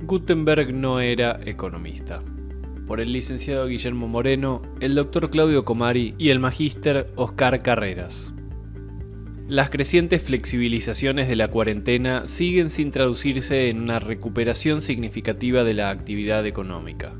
Gutenberg no era economista. Por el licenciado Guillermo Moreno, el doctor Claudio Comari y el magíster Oscar Carreras. Las crecientes flexibilizaciones de la cuarentena siguen sin traducirse en una recuperación significativa de la actividad económica.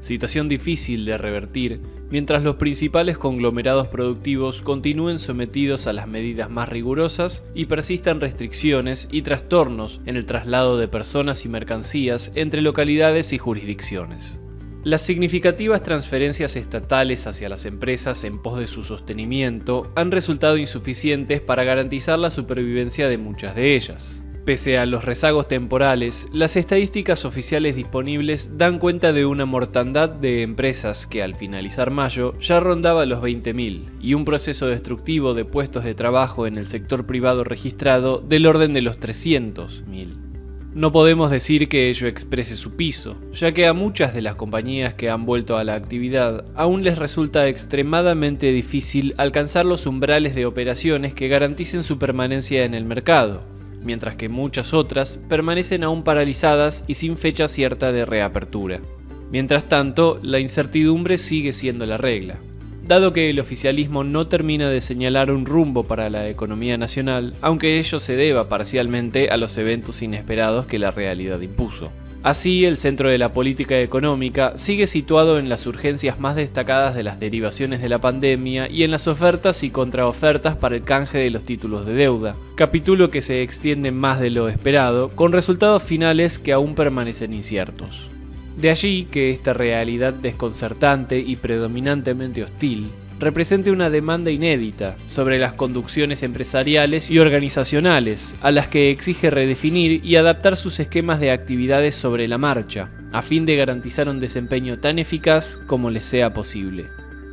Situación difícil de revertir mientras los principales conglomerados productivos continúen sometidos a las medidas más rigurosas y persistan restricciones y trastornos en el traslado de personas y mercancías entre localidades y jurisdicciones. Las significativas transferencias estatales hacia las empresas en pos de su sostenimiento han resultado insuficientes para garantizar la supervivencia de muchas de ellas. Pese a los rezagos temporales, las estadísticas oficiales disponibles dan cuenta de una mortandad de empresas que al finalizar mayo ya rondaba los 20.000 y un proceso destructivo de puestos de trabajo en el sector privado registrado del orden de los 300.000. No podemos decir que ello exprese su piso, ya que a muchas de las compañías que han vuelto a la actividad aún les resulta extremadamente difícil alcanzar los umbrales de operaciones que garanticen su permanencia en el mercado, mientras que muchas otras permanecen aún paralizadas y sin fecha cierta de reapertura. Mientras tanto, la incertidumbre sigue siendo la regla. Dado que el oficialismo no termina de señalar un rumbo para la economía nacional, aunque ello se deba parcialmente a los eventos inesperados que la realidad impuso. Así, el centro de la política económica sigue situado en las urgencias más destacadas de las derivaciones de la pandemia y en las ofertas y contraofertas para el canje de los títulos de deuda, capítulo que se extiende más de lo esperado, con resultados finales que aún permanecen inciertos. De allí que esta realidad desconcertante y predominantemente hostil represente una demanda inédita sobre las conducciones empresariales y organizacionales, a las que exige redefinir y adaptar sus esquemas de actividades sobre la marcha, a fin de garantizar un desempeño tan eficaz como les sea posible.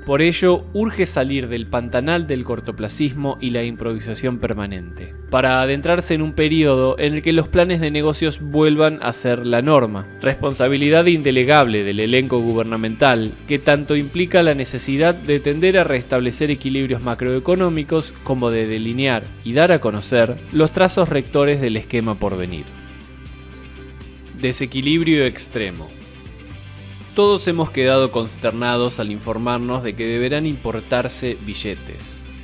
Por ello, urge salir del pantanal del cortoplacismo y la improvisación permanente, para adentrarse en un periodo en el que los planes de negocios vuelvan a ser la norma, responsabilidad indelegable del elenco gubernamental, que tanto implica la necesidad de tender a restablecer equilibrios macroeconómicos como de delinear y dar a conocer los trazos rectores del esquema por venir. Desequilibrio extremo. Todos hemos quedado consternados al informarnos de que deberán importarse billetes.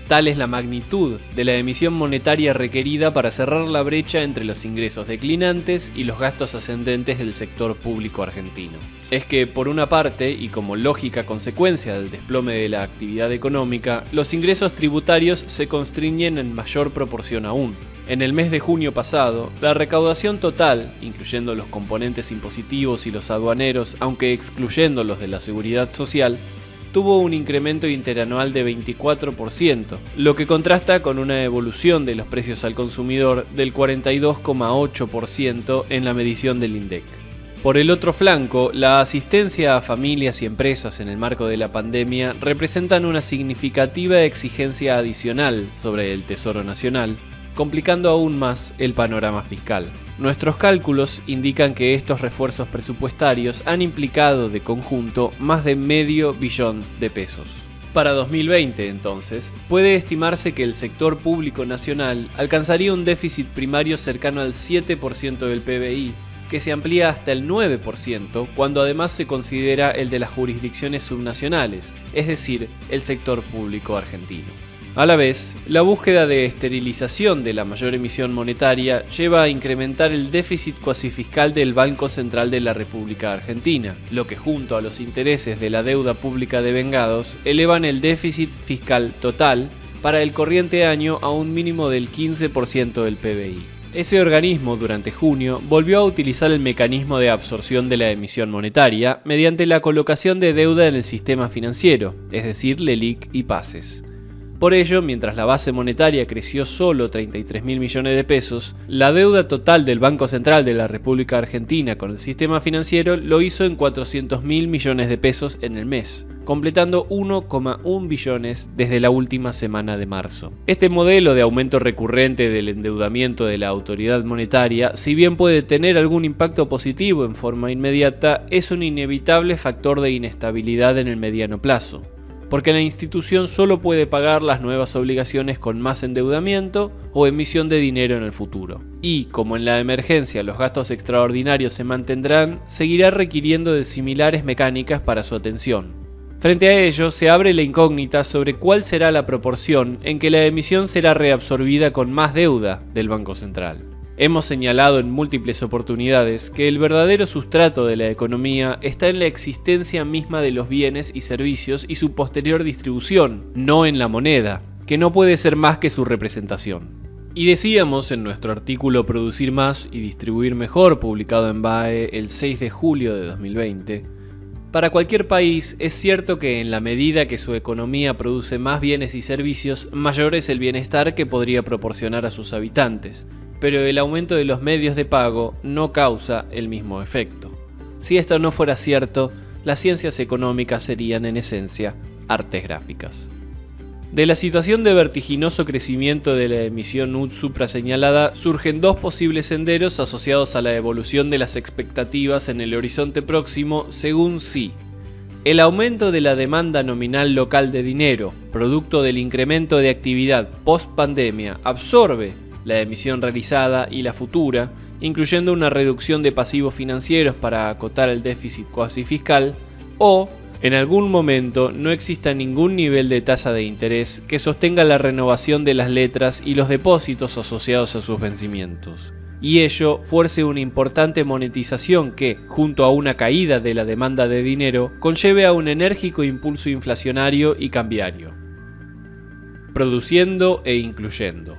Tal es la magnitud de la emisión monetaria requerida para cerrar la brecha entre los ingresos declinantes y los gastos ascendentes del sector público argentino. Es que, por una parte, y como lógica consecuencia del desplome de la actividad económica, los ingresos tributarios se constriñen en mayor proporción aún. En el mes de junio pasado, la recaudación total, incluyendo los componentes impositivos y los aduaneros, aunque excluyendo los de la seguridad social, tuvo un incremento interanual de 24%, lo que contrasta con una evolución de los precios al consumidor del 42,8% en la medición del INDEC. Por el otro flanco, la asistencia a familias y empresas en el marco de la pandemia representan una significativa exigencia adicional sobre el Tesoro Nacional, complicando aún más el panorama fiscal. Nuestros cálculos indican que estos refuerzos presupuestarios han implicado de conjunto más de $500 millones de pesos. Para 2020, entonces, puede estimarse que el sector público nacional alcanzaría un déficit primario cercano al 7% del PBI, que se amplía hasta el 9% cuando además se considera el de las jurisdicciones subnacionales, es decir, el sector público argentino. A la vez, la búsqueda de esterilización de la mayor emisión monetaria lleva a incrementar el déficit cuasifiscal del Banco Central de la República Argentina, lo que junto a los intereses de la deuda pública devengados elevan el déficit fiscal total para el corriente año a un mínimo del 15% del PBI. Ese organismo durante junio volvió a utilizar el mecanismo de absorción de la emisión monetaria mediante la colocación de deuda en el sistema financiero, es decir, LELIQ y PASES. Por ello, mientras la base monetaria creció solo 33.000 millones de pesos, la deuda total del Banco Central de la República Argentina con el sistema financiero lo hizo en 400.000 millones de pesos en el mes, completando 1,1 billones desde la última semana de marzo. Este modelo de aumento recurrente del endeudamiento de la autoridad monetaria, si bien puede tener algún impacto positivo en forma inmediata, es un inevitable factor de inestabilidad en el mediano plazo. porque la institución solo puede pagar las nuevas obligaciones con más endeudamiento o emisión de dinero en el futuro. Y, como en la emergencia los gastos extraordinarios se mantendrán, seguirá requiriendo de similares mecánicas para su atención. Frente a ello, se abre la incógnita sobre cuál será la proporción en que la emisión será reabsorbida con más deuda del Banco Central. Hemos señalado en múltiples oportunidades que el verdadero sustrato de la economía está en la existencia misma de los bienes y servicios y su posterior distribución, no en la moneda, que no puede ser más que su representación. Y decíamos en nuestro artículo Producir más y distribuir mejor, publicado en BAE el 6 de julio de 2020, para cualquier país es cierto que en la medida que su economía produce más bienes y servicios, mayor es el bienestar que podría proporcionar a sus habitantes, pero el aumento de los medios de pago no causa el mismo efecto. Si esto no fuera cierto, las ciencias económicas serían en esencia artes gráficas. De la situación de vertiginoso crecimiento de la emisión UTS supraseñalada surgen dos posibles senderos asociados a la evolución de las expectativas en el horizonte próximo según sí. El aumento de la demanda nominal local de dinero, producto del incremento de actividad post-pandemia, absorbe la emisión realizada y la futura, incluyendo una reducción de pasivos financieros para acotar el déficit cuasi fiscal, o en algún momento no exista ningún nivel de tasa de interés que sostenga la renovación de las letras y los depósitos asociados a sus vencimientos, y ello fuerce una importante monetización que, junto a una caída de la demanda de dinero, conlleve a un enérgico impulso inflacionario y cambiario. Produciendo e incluyendo.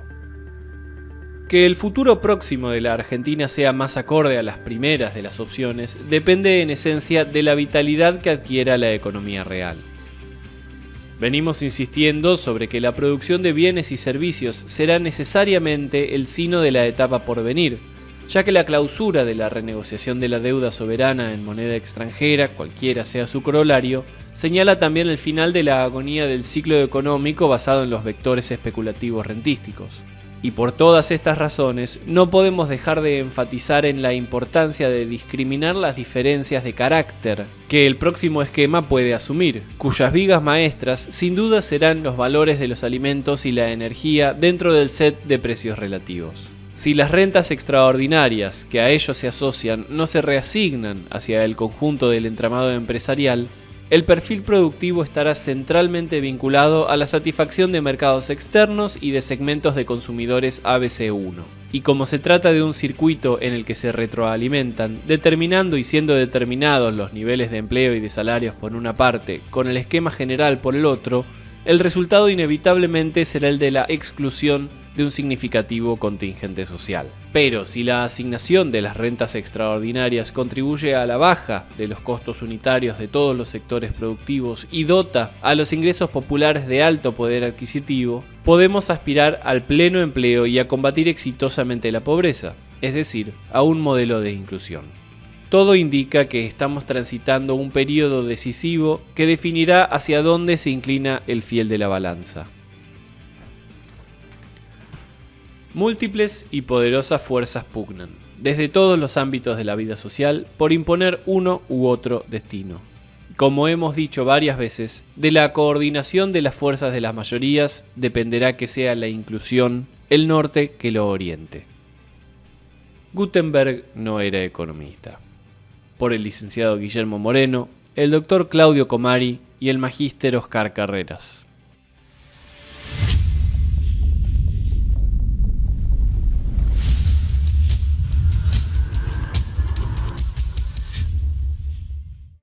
Que el futuro próximo de la Argentina sea más acorde a las primeras de las opciones depende en esencia de la vitalidad que adquiera la economía real. Venimos insistiendo sobre que la producción de bienes y servicios será necesariamente el sino de la etapa por venir, ya que la clausura de la renegociación de la deuda soberana en moneda extranjera, cualquiera sea su corolario, señala también el final de la agonía del ciclo económico basado en los vectores especulativos rentísticos. Y por todas estas razones, no podemos dejar de enfatizar en la importancia de discriminar las diferencias de carácter que el próximo esquema puede asumir, cuyas vigas maestras sin duda serán los valores de los alimentos y la energía dentro del set de precios relativos. Si las rentas extraordinarias que a ellos se asocian no se reasignan hacia el conjunto del entramado empresarial, el perfil productivo estará centralmente vinculado a la satisfacción de mercados externos y de segmentos de consumidores ABC1. Y como se trata de un circuito en el que se retroalimentan, determinando y siendo determinados los niveles de empleo y de salarios por una parte, con el esquema general por el otro, el resultado inevitablemente será el de la exclusión de un significativo contingente social. Pero si la asignación de las rentas extraordinarias contribuye a la baja de los costos unitarios de todos los sectores productivos y dota a los ingresos populares de alto poder adquisitivo, podemos aspirar al pleno empleo y a combatir exitosamente la pobreza, es decir, a un modelo de inclusión. Todo indica que estamos transitando un periodo decisivo que definirá hacia dónde se inclina el fiel de la balanza. Múltiples y poderosas fuerzas pugnan, desde todos los ámbitos de la vida social, por imponer uno u otro destino. Como hemos dicho varias veces, de la coordinación de las fuerzas de las mayorías dependerá que sea la inclusión el norte que lo oriente. Gutenberg no era economista. Por el licenciado Guillermo Moreno, el doctor Claudio Comari y el magíster Oscar Carreras.